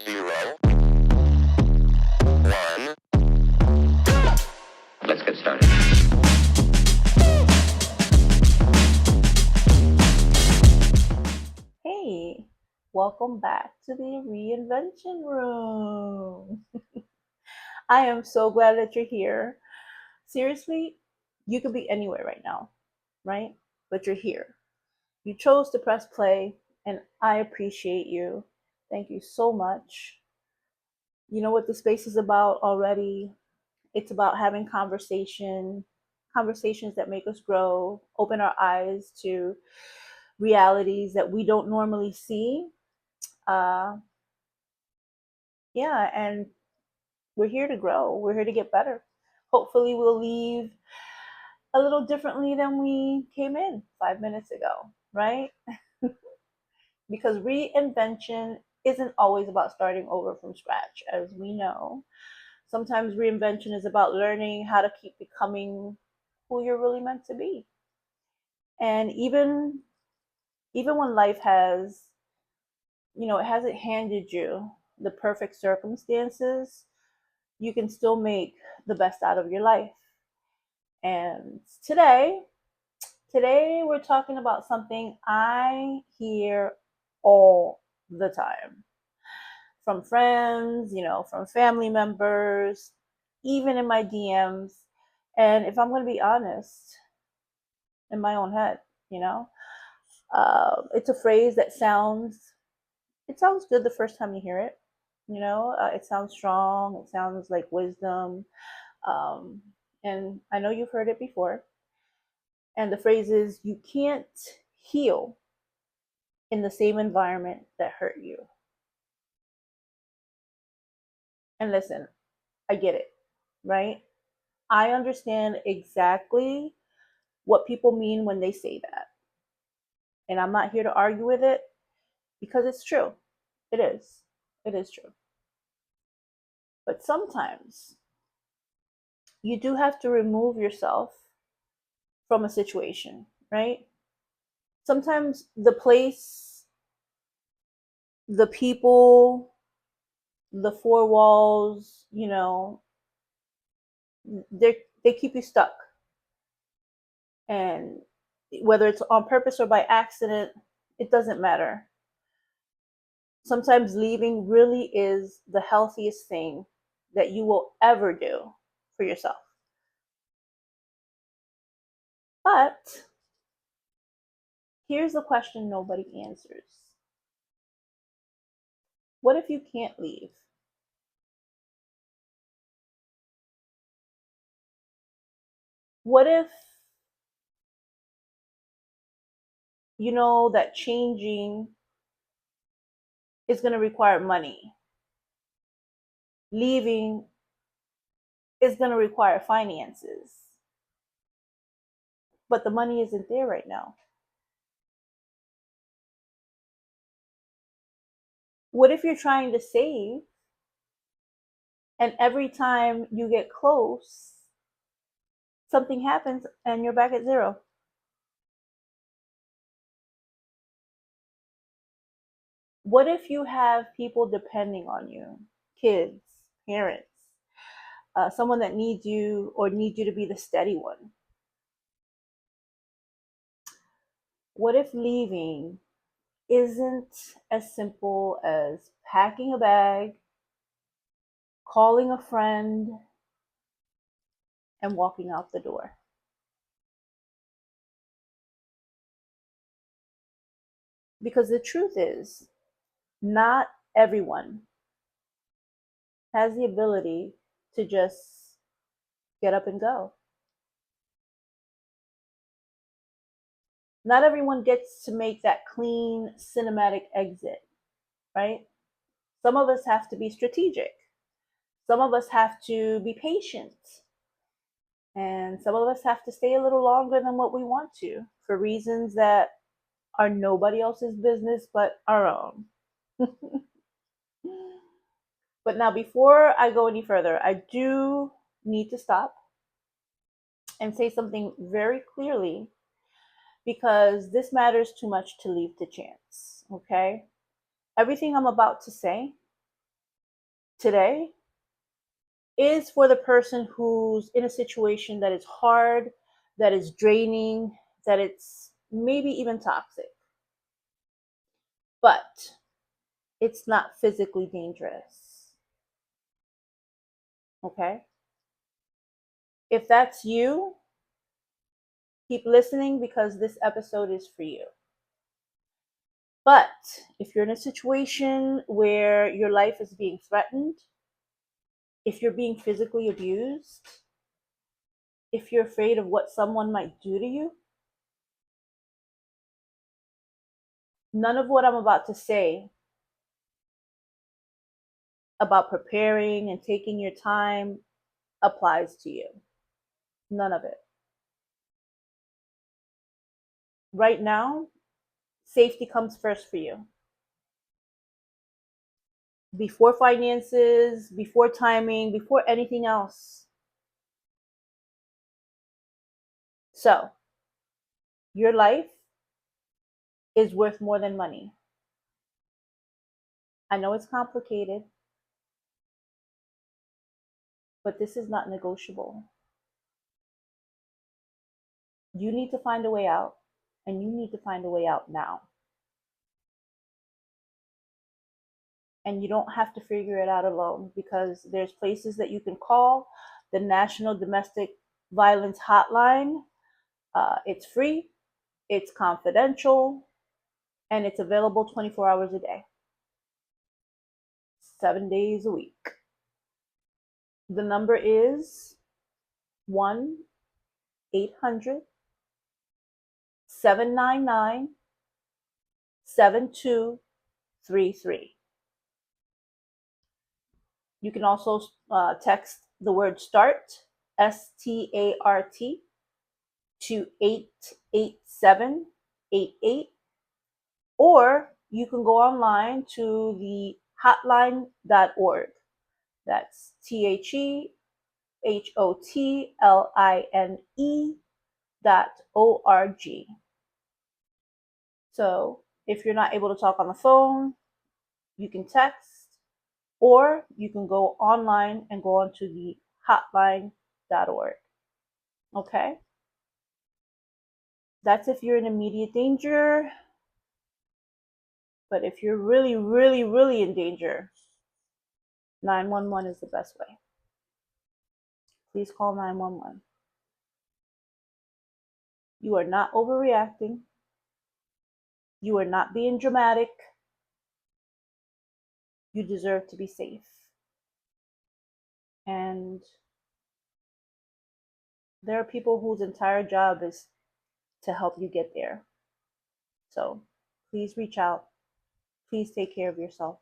0, 1. Let's get started. Hey, welcome back to the reinvention room. I am so glad that you're here. Seriously, you could be anywhere right now, right? But you're here. You chose to press play, and I appreciate you. Thank you so much. You know what the space is about already? It's about having conversations that make us grow, open our eyes to realities that we don't normally see. Uh, yeah, and we're here to grow. We're here to get better. Hopefully, we'll leave a little differently than we came in 5 minutes ago, right? Because reinvention isn't always about starting over from scratch, as we know. Sometimes reinvention is about learning how to keep becoming who you're really meant to be. And even when life has, it hasn't handed you the perfect circumstances, you can still make the best out of your life. And today we're talking about something I hear all the time from friends, from family members, even in my DMs. And if I'm going to be honest, in my own head, you know, it's a phrase that it sounds good the first time you hear it. It sounds strong. It sounds like wisdom. Um, and I know you've heard it before. And the phrase is, you can't heal in the same environment that hurt you. And listen, I get it, right? I understand exactly what people mean when they say that. And I'm not here to argue with it because it's true. It is. It is true. But sometimes you do have to remove yourself from a situation, right? Sometimes the place, the people, the four walls, they keep you stuck. And whether it's on purpose or by accident, it doesn't matter. Sometimes leaving really is the healthiest thing that you will ever do for yourself. But here's the question nobody answers: what if you can't leave? What if you know that changing is going to require money? Leaving is going to require finances, but the money isn't there right now. What if you're trying to save and every time you get close, something happens and you're back at zero? What if you have people depending on you, kids, parents, someone that needs you or needs you to be the steady one? What if leaving isn't as simple as packing a bag, calling a friend, and walking out the door? Because the truth is, not everyone has the ability to just get up and go. Not everyone gets to make that clean cinematic exit, right? Some of us have to be strategic. Some of us have to be patient. And some of us have to stay a little longer than what we want to for reasons that are nobody else's business but our own. But now, before I go any further, I do need to stop and say something very clearly because this matters too much to leave to chance, okay? Everything I'm about to say today is for the person who's in a situation that is hard, that is draining, that it's maybe even toxic, but it's not physically dangerous. Okay? If that's you, keep listening because this episode is for you. But if you're in a situation where your life is being threatened, if you're being physically abused, if you're afraid of what someone might do to you, none of what I'm about to say about preparing and taking your time applies to you. None of it. Right now, safety comes first for you. Before finances, before timing, before anything else. So, your life is worth more than money. I know it's complicated, but this is not negotiable. You need to find a way out, and you need to find a way out now. And you don't have to figure it out alone because there's places that you can call the National Domestic Violence Hotline. It's free, it's confidential, and it's available 24 hours a day, 7 days a week. The number is 1-800-799-7233. You can also text the word START, START, to 88788, or you can go online to the hotline.org. That's THEHOTLINE.org. So if you're not able to talk on the phone, you can text, or you can go online and go onto the hotline.org. Okay? That's if you're in immediate danger. But if you're really, really, really in danger, 911 is the best way. Please call 911. You are not overreacting. You are not being dramatic. You deserve to be safe. And there are people whose entire job is to help you get there. So please reach out. Please take care of yourself.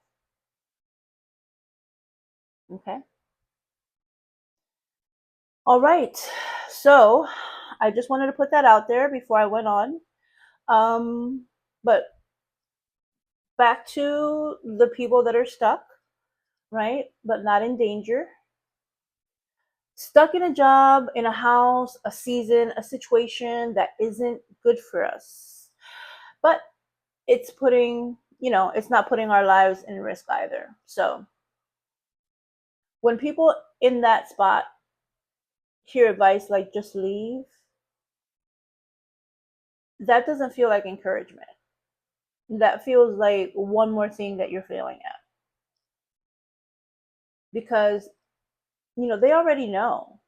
Okay? All right. So I just wanted to put that out there before I went on. But back to the people that are stuck, right? But not in danger. Stuck in a job, in a house, a season, a situation that isn't good for us. But it's it's not putting our lives in risk either. So when people in that spot hear advice like just leave, that doesn't feel like encouragement. That feels like one more thing that you're failing at. Because, they already know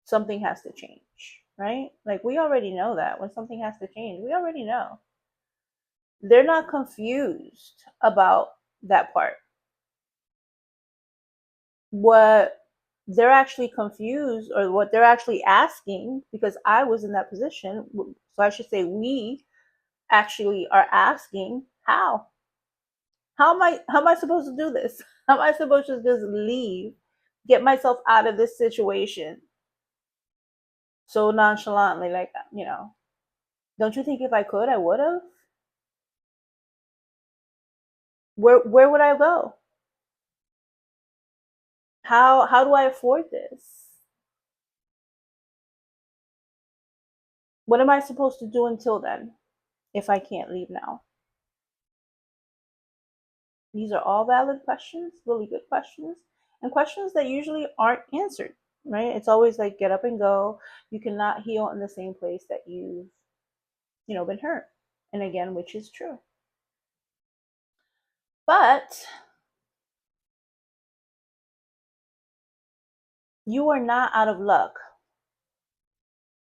something has to change, right? Like we already know that when something has to change, we already know. They're not confused about that part. What they're actually confused, or what they're actually asking, because I was in that position, so I should say we actually are asking, how am I supposed to do this? How am I supposed to just leave, get myself out of this situation so nonchalantly? Like, don't you think if I could, I would have? Where would I go? How do I afford this? What am I supposed to do until then if I can't leave now? These are all valid questions, really good questions, and questions that usually aren't answered, right? It's always like get up and go. You cannot heal in the same place that you've, been hurt. And again, which is true. But you are not out of luck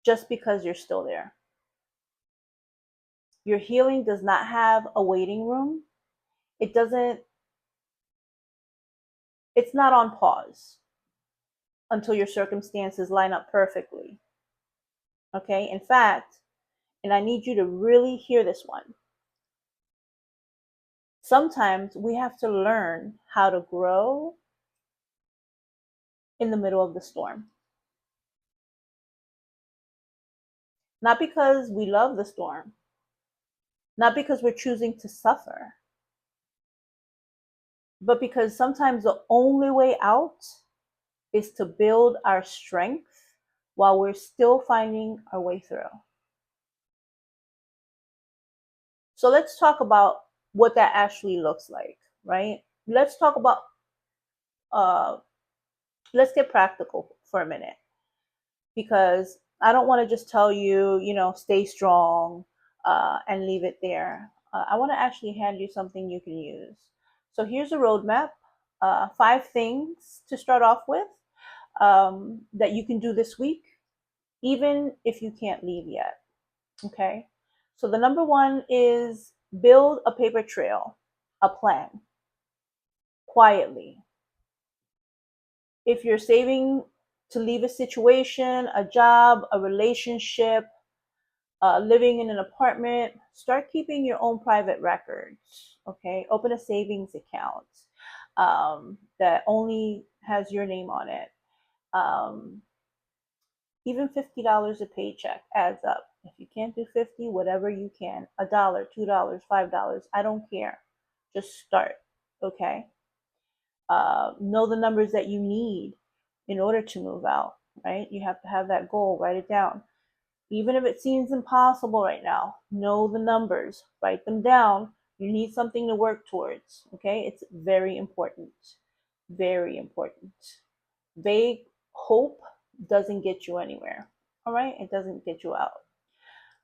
just because you're still there. Your healing does not have a waiting room. It doesn't, it's not on pause until your circumstances line up perfectly. Okay? In fact, and I need you to really hear this one. Sometimes we have to learn how to grow in the middle of the storm. Not because we love the storm, not because we're choosing to suffer, but because sometimes the only way out is to build our strength while we're still finding our way through. So let's talk about what that actually looks like, right? Let's talk about, uh, let's get practical for a minute, because I don't want to just tell you, stay strong and leave it there. I want to actually hand you something you can use. So here's a roadmap, 5 things to start off with that you can do this week, even if you can't leave yet. Okay. So the number one is build a paper trail, a plan quietly. If you're saving to leave a situation, a job, a relationship, living in an apartment, start keeping your own private records. Okay, open a savings account that only has your name on it. Um, Even $50 a paycheck adds up. If you can't do 50, whatever you can, a dollar, $2, $5, I don't care. Just start. Okay. Know the numbers that you need in order to move out. Right. You have to have that goal. Write it down. Even if it seems impossible right now, know the numbers, write them down. You need something to work towards. Okay, it's very important. Very important. Vague hope doesn't get you anywhere. All right, it doesn't get you out.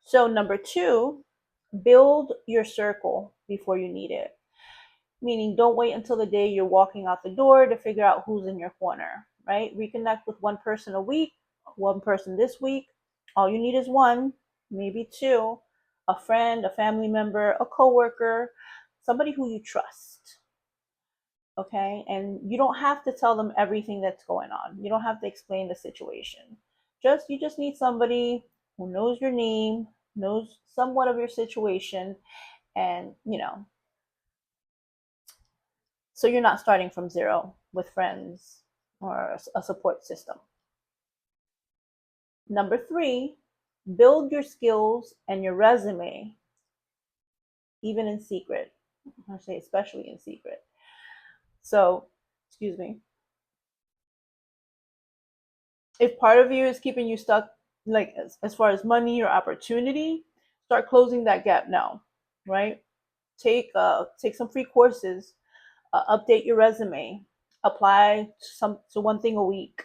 So, number two, build your circle before you need it. Meaning, don't wait until the day you're walking out the door to figure out who's in your corner, right? Reconnect with one person a week, one person this week. All you need is one, maybe two, a friend, a family member, a coworker, somebody who you trust. Okay? And you don't have to tell them everything that's going on. You don't have to explain the situation. You just need somebody who knows your name, knows somewhat of your situation, and so you're not starting from zero with friends or a support system. Number three, build your skills and your resume, even in secret. I say especially in secret. So, excuse me. If part of you is keeping you stuck, like as far as money or opportunity, start closing that gap now, right? Take some free courses, update your resume, apply to one thing a week.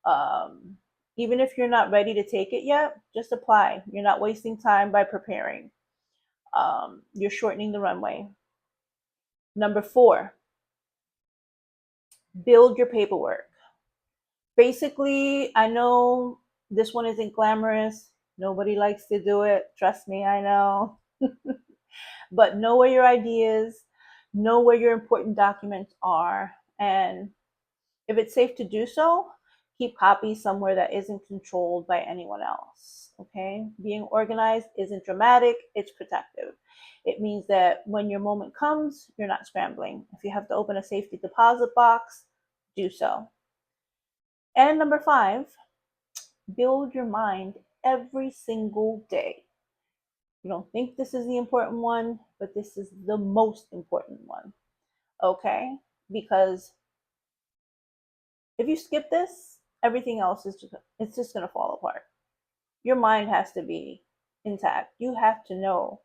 Um, Even if you're not ready to take it yet, just apply. You're not wasting time by preparing. You're shortening the runway. Number four, build your paperwork. Basically, I know this one isn't glamorous. Nobody likes to do it. Trust me, I know. But know where your ideas, know where your important documents are, and if it's safe to do so, keep copies somewhere that isn't controlled by anyone else. Okay? Being organized isn't dramatic, it's protective. It means that when your moment comes, you're not scrambling. If you have to open a safety deposit box, do so. And number five, build your mind every single day. You don't think this is the important one, but this is the most important one. Okay? Because if you skip this, everything else is just going to fall apart. Your mind has to be intact. You have to know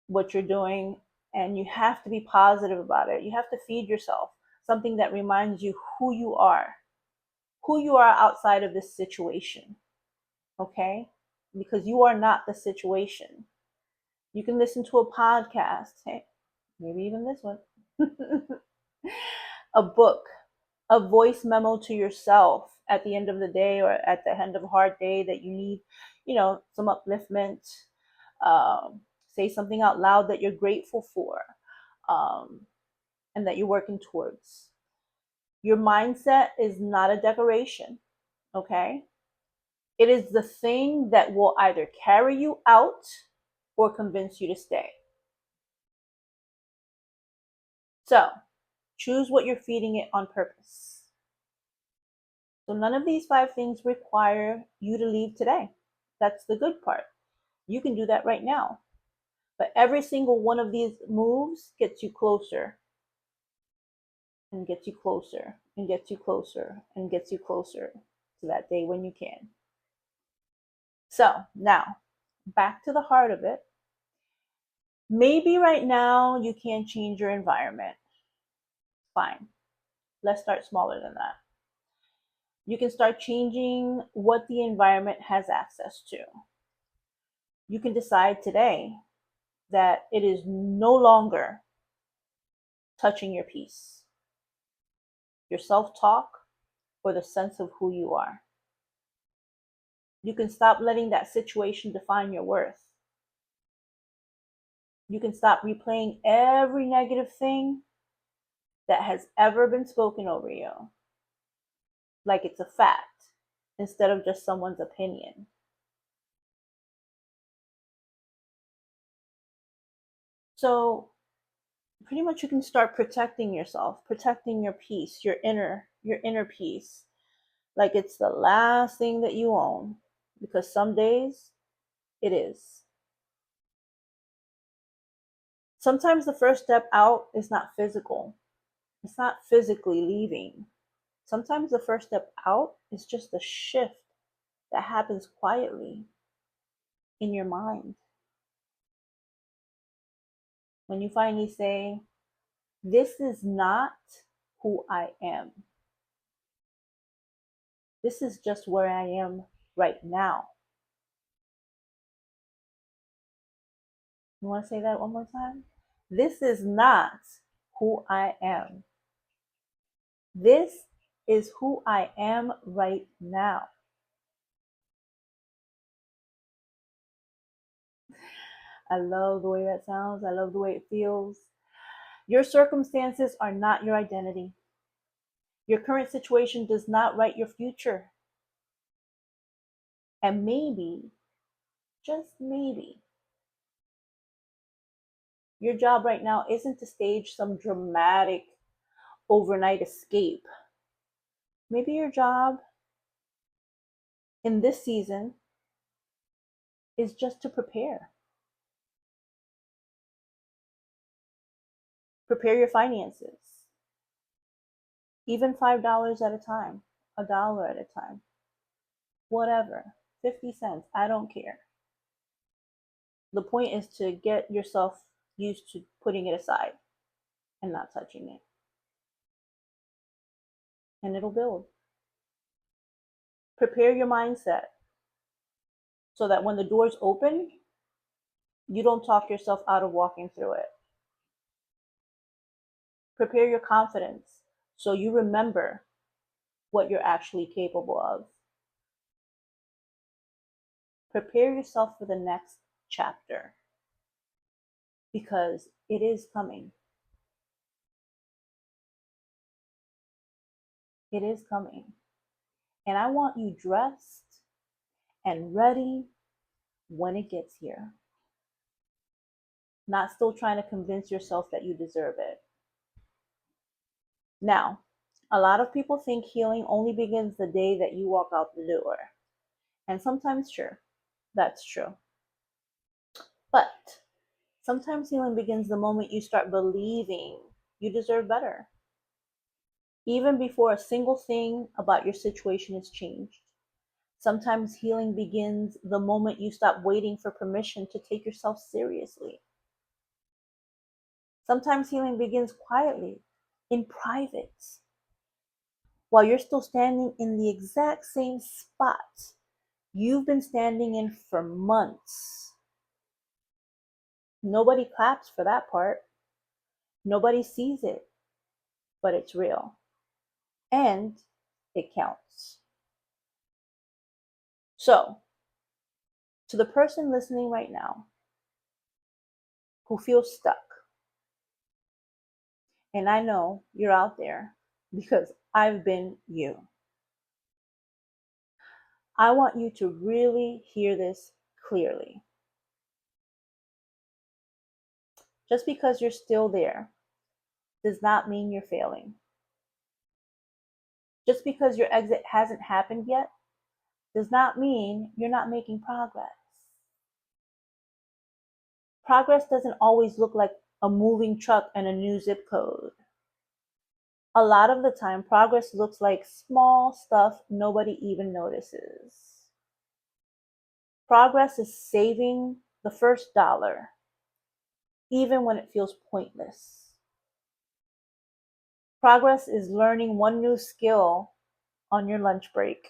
what you're doing And you have to be positive about it. You have to feed yourself something that reminds you who you are outside of this situation. Okay? Because you are not the situation. You can listen to a podcast, hey, maybe even this one, a book, a voice memo to yourself at the end of the day or at the end of a hard day that you need, some upliftment. Say something out loud that you're grateful for, um, and that you're working towards. Your mindset is not a decoration, okay? It is the thing that will either carry you out or convince you to stay. So choose what you're feeding it on purpose. So none of these 5 things require you to leave today. That's the good part. You can do that right now. But every single one of these moves gets you closer and gets you closer and gets you closer and gets you closer to that day when you can. So now, back to the heart of it. Maybe right now you can't change your environment. Fine. Let's start smaller than that. You can start changing what the environment has access to. You can decide today that it is no longer touching your peace, your self talk, or the sense of who you are. You can stop letting that situation define your worth. You can stop replaying every negative thing that has ever been spoken over you like it's a fact instead of just someone's opinion. So pretty much you can start protecting yourself, protecting your peace, your inner peace, like it's the last thing that you own, because some days it is. Sometimes the first step out is not physical. It's not physically leaving. Sometimes the first step out is just a shift that happens quietly in your mind. When you finally say, this is not who I am. This is just where I am right now. You want to say that one more time? This is not who I am. This is who I am right now. I love the way that sounds. I love the way it feels. Your circumstances are not your identity. Your current situation does not write your future. And maybe, just maybe, your job right now isn't to stage some dramatic overnight escape. Maybe your job in this season is just to prepare. Prepare your finances, even $5 at a time, $1 at a time, whatever, 50 cents, I don't care. The point is to get yourself used to putting it aside and not touching it. And it'll build. Prepare your mindset so that when the doors open, you don't talk yourself out of walking through it. Prepare your confidence so you remember what you're actually capable of. Prepare yourself for the next chapter because it is coming. It is coming. And I want you dressed and ready when it gets here. Not still trying to convince yourself that you deserve it. Now, a lot of people think healing only begins the day that you walk out the door. And sometimes, sure, that's true. But sometimes healing begins the moment you start believing you deserve better, even before a single thing about your situation is changed. Sometimes healing begins the moment you stop waiting for permission to take yourself seriously. Sometimes healing begins quietly, in private, while you're still standing in the exact same spot you've been standing in for months. Nobody claps for that part. Nobody sees it, but it's real. And it counts. So, to the person listening right now who feels stuck, and I know you're out there because I've been you, I want you to really hear this clearly. Just because you're still there does not mean you're failing. Just because your exit hasn't happened yet does not mean you're not making progress. Progress doesn't always look like a moving truck and a new zip code. A lot of the time, progress looks like small stuff nobody even notices. Progress is saving the first dollar, even when it feels pointless. Progress is learning one new skill on your lunch break.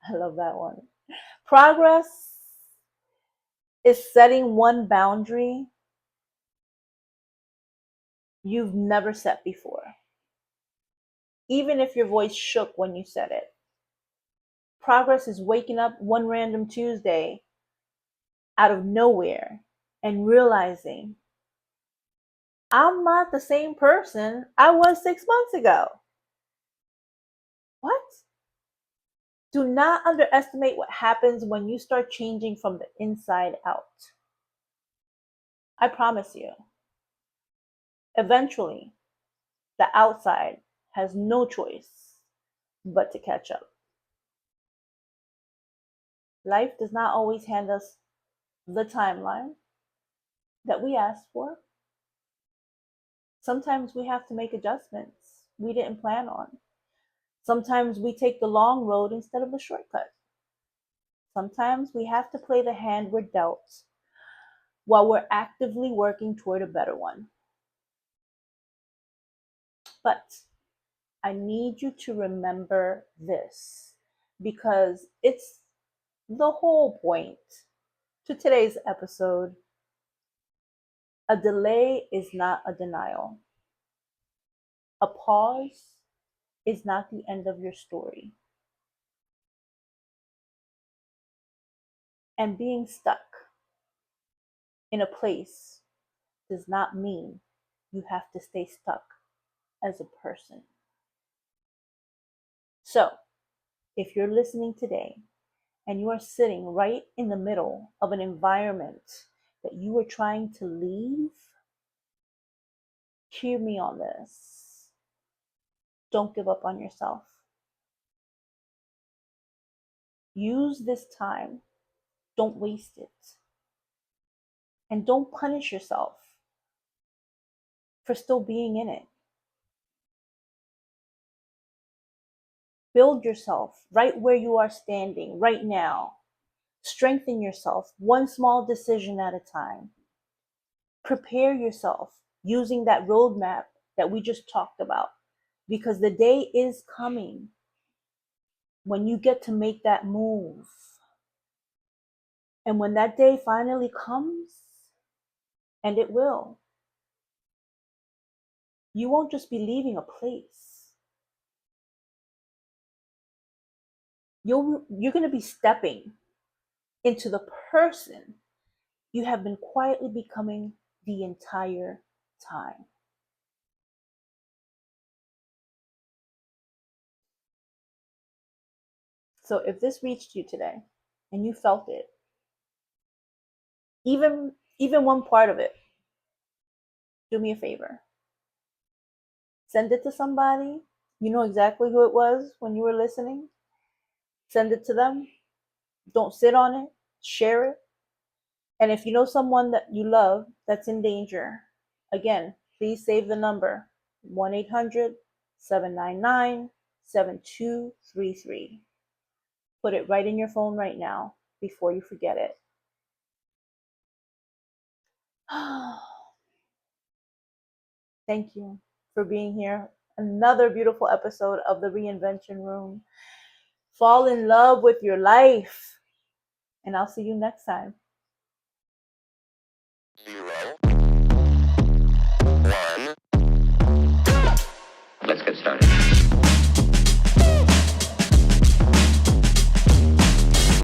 I love that one. Progress is setting one boundary you've never set before, even if your voice shook when you said it. Progress is waking up one random Tuesday out of nowhere and realizing I'm not the same person I was 6 months ago. What? Do not underestimate what happens when you start changing from the inside out. I promise you, eventually, the outside has no choice but to catch up. Life does not always hand us the timeline that we asked for. Sometimes we have to make adjustments we didn't plan on. Sometimes we take the long road instead of the shortcut. Sometimes we have to play the hand we're dealt while we're actively working toward a better one. But I need you to remember this because it's the whole point to today's episode. A delay is not a denial. A pause is not the end of your story. And being stuck in a place does not mean you have to stay stuck as a person. So, if you're listening today and you are sitting right in the middle of an environment that you are trying to leave, hear me on this. Don't give up on yourself. Use this time. Don't waste it. And don't punish yourself for still being in it. Build yourself right where you are standing right now. Strengthen yourself one small decision at a time. Prepare yourself using that roadmap that we just talked about because the day is coming when you get to make that move. And when that day finally comes, and it will, you won't just be leaving a place. You're going to be stepping into the person you have been quietly becoming the entire time. So if this reached you today and you felt it, even one part of it, do me a favor. Send it to somebody. You know exactly who it was when you were listening. Send it to them. Don't sit on it. Share it. And if you know someone that you love that's in danger, again, please save the number 1-800-799-7233. Put it right in your phone right now before you forget it. Thank you for being here. Another beautiful episode of the Reinvention Room. Fall in love with your life. And I'll see you next time. 0, 1. Let's get started.